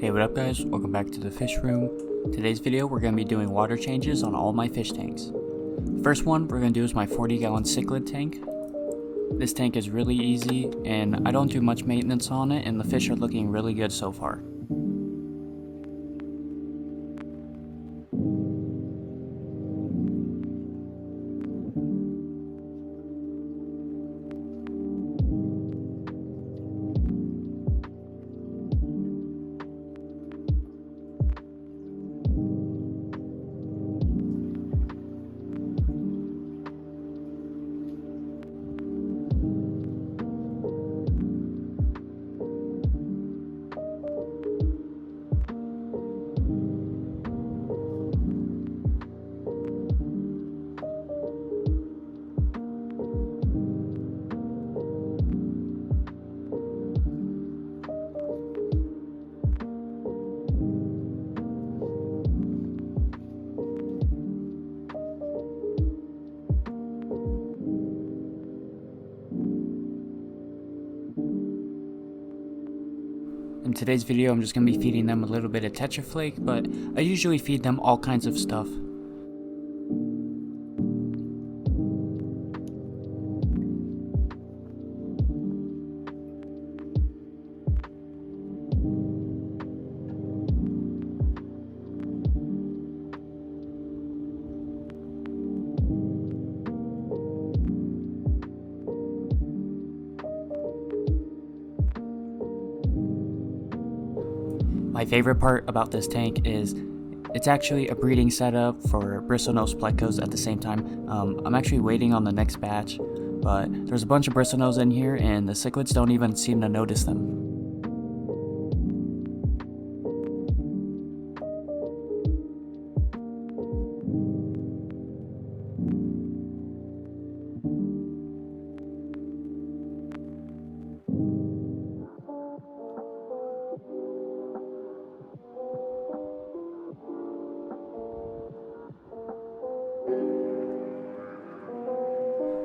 Hey, what up guys? Welcome back to the fish room. Today's video we're going to be doing water changes on all my fish tanks. First one we're going to do is my 40-gallon Cichlid tank. This tank is really easy and I don't do much maintenance on it, and the fish are looking really good so far. In today's video I'm just going to be feeding them a little bit of Tetra Flake, but I usually feed them all kinds of stuff. My favorite part about this tank is it's actually a breeding setup for bristlenose plecos at the same time. I'm actually waiting on the next batch, but there's a bunch of bristlenose in here and the cichlids don't even seem to notice them.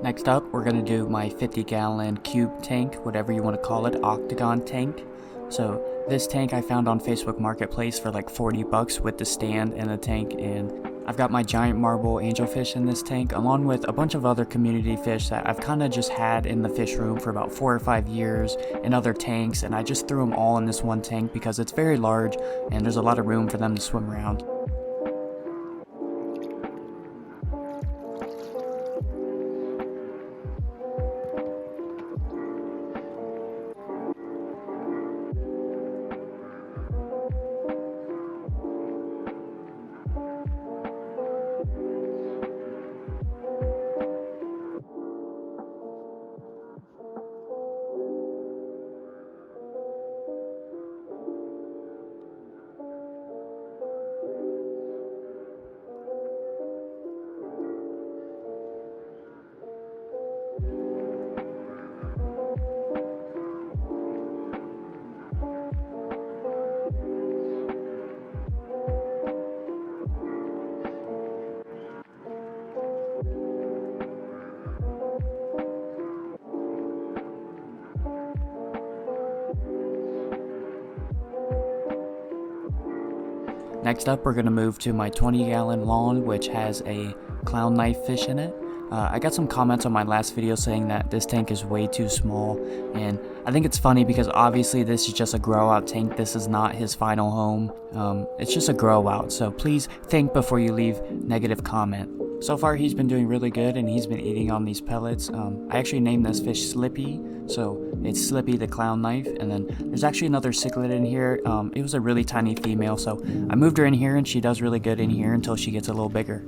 Next up, we're going to do my 50-gallon cube tank, whatever you want to call it, octagon tank. So this tank I found on Facebook Marketplace for like 40 bucks with the stand and the tank, and I've got my giant marble angelfish in this tank along with a bunch of other community fish that I've kind of just had in the fish room for about 4 or 5 years in other tanks, and I just threw them all in this one tank because it's very large and there's a lot of room for them to swim around. Next up, we're going to move to my 20-gallon lawn, which has a clown knife fish in it. I got some comments on my last video saying that this tank is way too small, and I think it's funny because obviously this is just a grow out tank. This is not his final home. It's just a grow out, so please think before you leave negative comment. So far he's been doing really good and he's been eating on these pellets. I actually named this fish Slippy, so it's Slippy the clown knife. And then there's actually another cichlid in here. It was a really tiny female, so I moved her in here and she does really good in here until she gets a little bigger.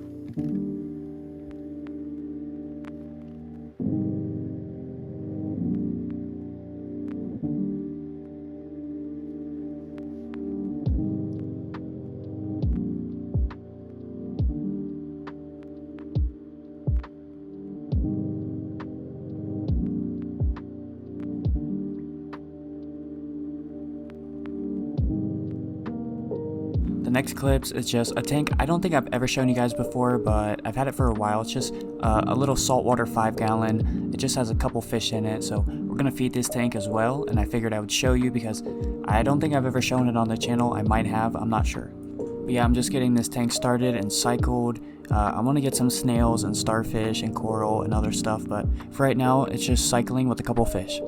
The next clips is just a tank I don't think I've ever shown you guys before, but I've had it for a while. It's just a little saltwater 5-gallon. It just has a couple fish in it, so we're gonna feed this tank as well, and I figured I would show you because I don't think I've ever shown it on the channel. I might have, I'm not sure. But yeah, I'm just getting this tank started and cycled. I want to get some snails and starfish and coral and other stuff, but for right now, it's just cycling with a couple fish.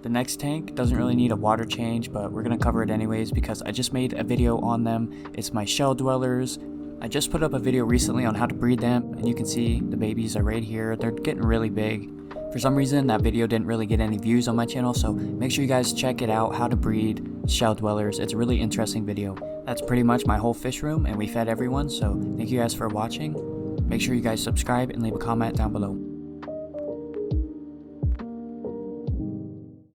The next tank doesn't really need a water change, but we're going to cover it anyways because I just made a video on them. It's my shell dwellers. I just put up a video recently on how to breed them, and you can see the babies are right here. They're getting really big. For some reason, that video didn't really get any views on my channel, so make sure you guys check it out, how to breed shell dwellers. It's a really interesting video. That's pretty much my whole fish room, and we fed everyone, so thank you guys for watching. Make sure you guys subscribe and leave a comment down below.